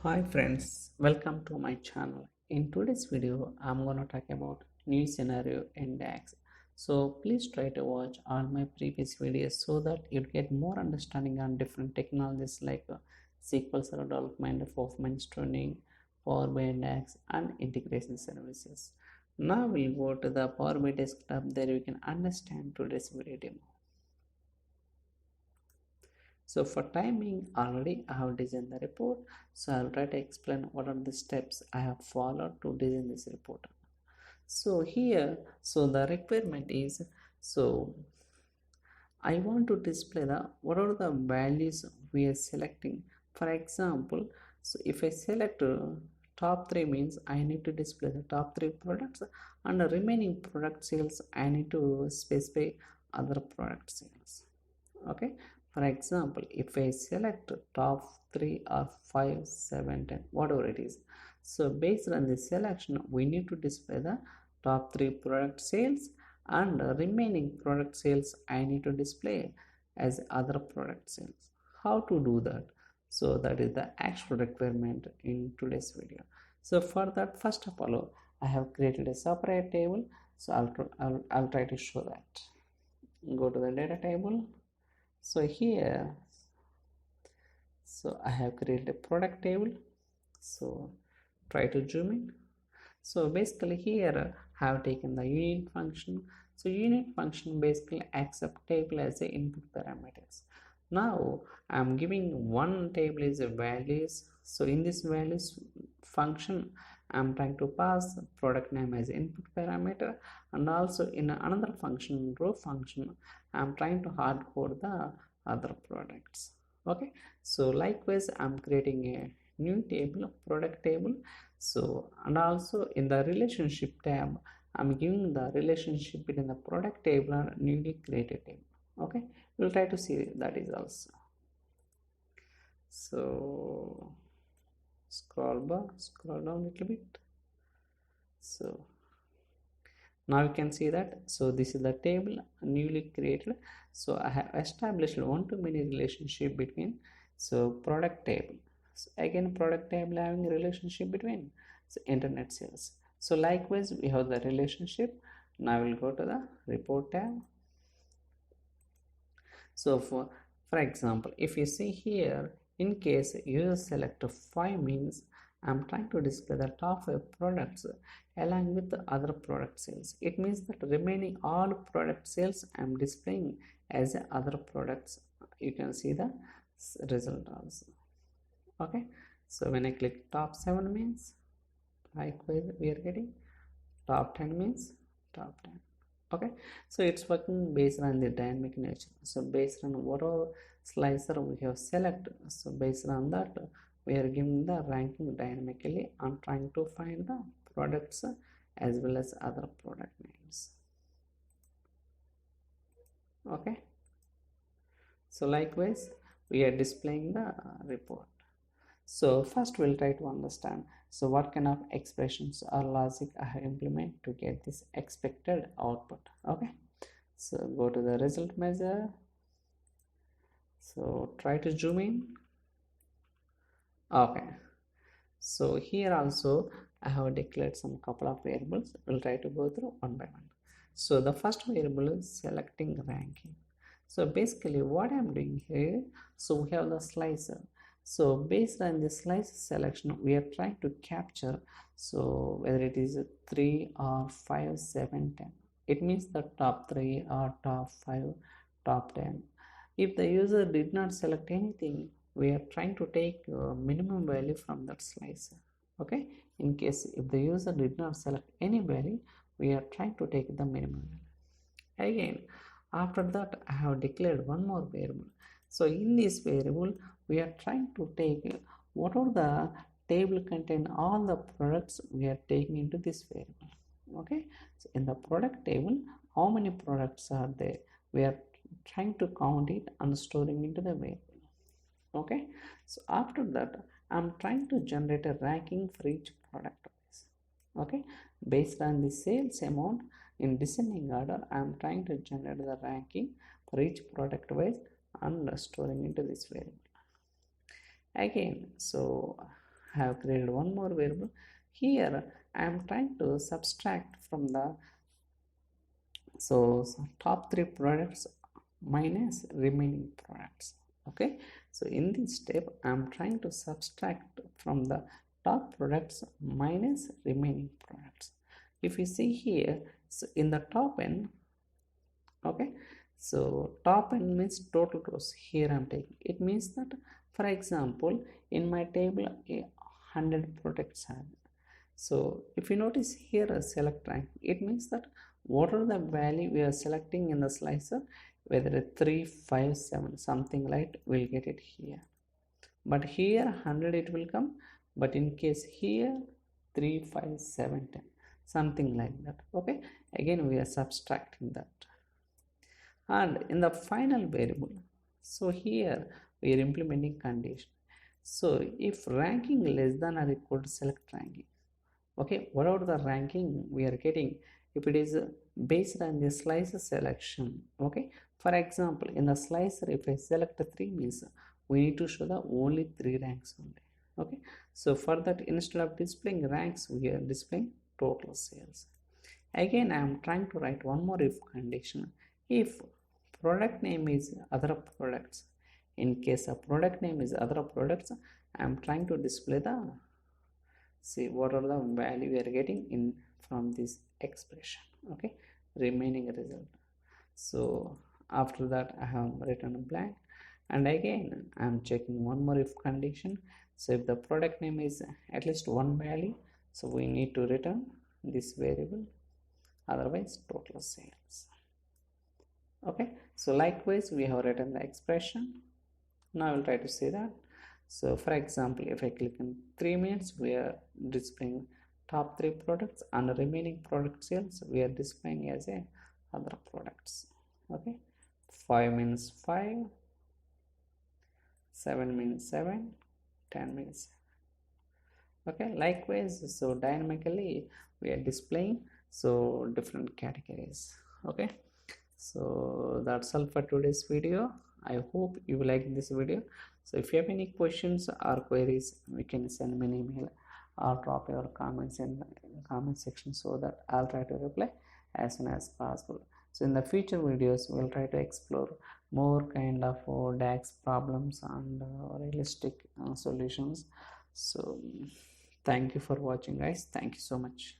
Hi friends, welcome to my channel. In today's video, I'm gonna talk about new scenario in DAX. So please try to watch all my previous videos so that you get more understanding on different technologies like SQL Server development, performance tuning, Power BI DAX, and integration services. Now we'll go to the Power BI desktop. There you can understand today's video demo. So for timing, already I have designed the report. So I'll try to explain what are the steps I have followed to design this report. So here, so the requirement is, so I want to display the what are the values we are selecting. For example, so if I select top 3 means I need to display the top 3 products, and the remaining product sales I need to specify other product sales. Okay, for example, if I select top 3 or 5, 7, 10, whatever it is, so based on the selection we need to display the top 3 product sales, and remaining product sales I need to display as other product sales. How to do that? So that is the actual requirement in today's video. So for that, first of all, I have created a separate table. So I'll try to show that. Go to the data table. So here, so I have created a product table. So try to zoom in. So basically here I have taken the unit function. So unit function basically accept table as a input parameters. Now I am giving one table is a values. So in this values function I am trying to pass product name as input parameter, and also in another function, row function, I am trying to hard code the other products. Okay, so likewise I am creating a new table, product table. So and also in the relationship tab I'm giving the relationship between the product table and newly created table. Okay, we'll try to see that is also. So scroll down a little bit. So now you can see that, so this is the table newly created. So I have established one-to-many relationship between so product table. So again product table having a relationship between so internet sales. So likewise we have the relationship. Now we'll go to the report tab. So for example, if you see here, in case user select 5 means I'm trying to display the top 5 products along with the other product sales. It means that remaining all product sales I'm displaying as other products. You can see the result also. Okay, so when I click top 7 means likewise we are getting top 10 means top 10. Okay, so it's working based on the dynamic nature. So based on whatever slicer we have selected, so based on that we are giving the ranking dynamically and trying to find the products as well as other product names. Okay, so likewise we are displaying the report. So first we'll try to understand so what kind of expressions or logic I have implemented to get this expected output. Okay, so go to the result measure. So try to zoom in. Okay, so here also I have declared some couple of variables. We'll try to go through one by one. So the first variable is selecting ranking. So basically what I'm doing here, so we have the slicer. So based on the slice selection we are trying to capture, so whether it is 3 or 5, 7, 10, it means the top 3 or top 5, top 10. If the user did not select anything, we are trying to take minimum value from that slicer. Okay, in case if the user did not select any value, we are trying to take the minimum value. Again, after that I have declared one more variable. So in this variable we are trying to take what are the table contain all the products we are taking into this variable. Okay, so in the product table how many products are there, we are trying to count it and storing into the variable. Okay, so after that I'm trying to generate a ranking for each product. Okay, based on the sales amount in descending order I'm trying to generate the ranking for each product wise and storing into this variable. Again, so I have created one more variable. Here I am trying to subtract from the top three products minus remaining products. Okay, so in this step I am trying to subtract from the top products minus remaining products. If you see here, so in the top end, okay, so top end means total rows. Here I'm taking, it means that, for example, in my table 100 products have. So if you notice here a select rank, it means that what are the value we are selecting in the slicer, whether 3, 5, 7, something like, we'll get it here. But here 100 it will come, but in case here 3, 5, 7, 10, something like that. Okay, again we are subtracting that. And in the final variable, so here we are implementing condition. So if ranking less than or equal to select ranking, okay, whatever the ranking we are getting, if it is based on the slicer selection, okay, for example, in the slicer, if I select 3 means we need to show the only 3 ranks only. Okay, so for that, instead of displaying ranks, we are displaying total sales. Again, I am trying to write one more if condition. If product name is other products, in case a product name is other products, I am trying to display the, see what are the value we are getting in from this expression. Okay, remaining result. So after that I have written a blank, and again I am checking one more if condition. So if the product name is at least one value, so we need to return this variable, otherwise total sales. Okay, so likewise we have written the expression. Now I will try to see that. So for example, if I click on 3 minutes, we are displaying top 3 products, and the remaining product sales we are displaying as a other products. Okay, 5 means 5, 7 means 7, 10 means 7. Okay, likewise, so dynamically we are displaying so different categories. Okay, so that's all for today's video. I hope you like this video. So if you have any questions or queries, you can send me an email or drop your comments in the comment section, so that I'll try to reply as soon as possible. So in the future videos, we'll try to explore more kind of DAX problems and realistic solutions. So thank you for watching, guys. Thank you so much.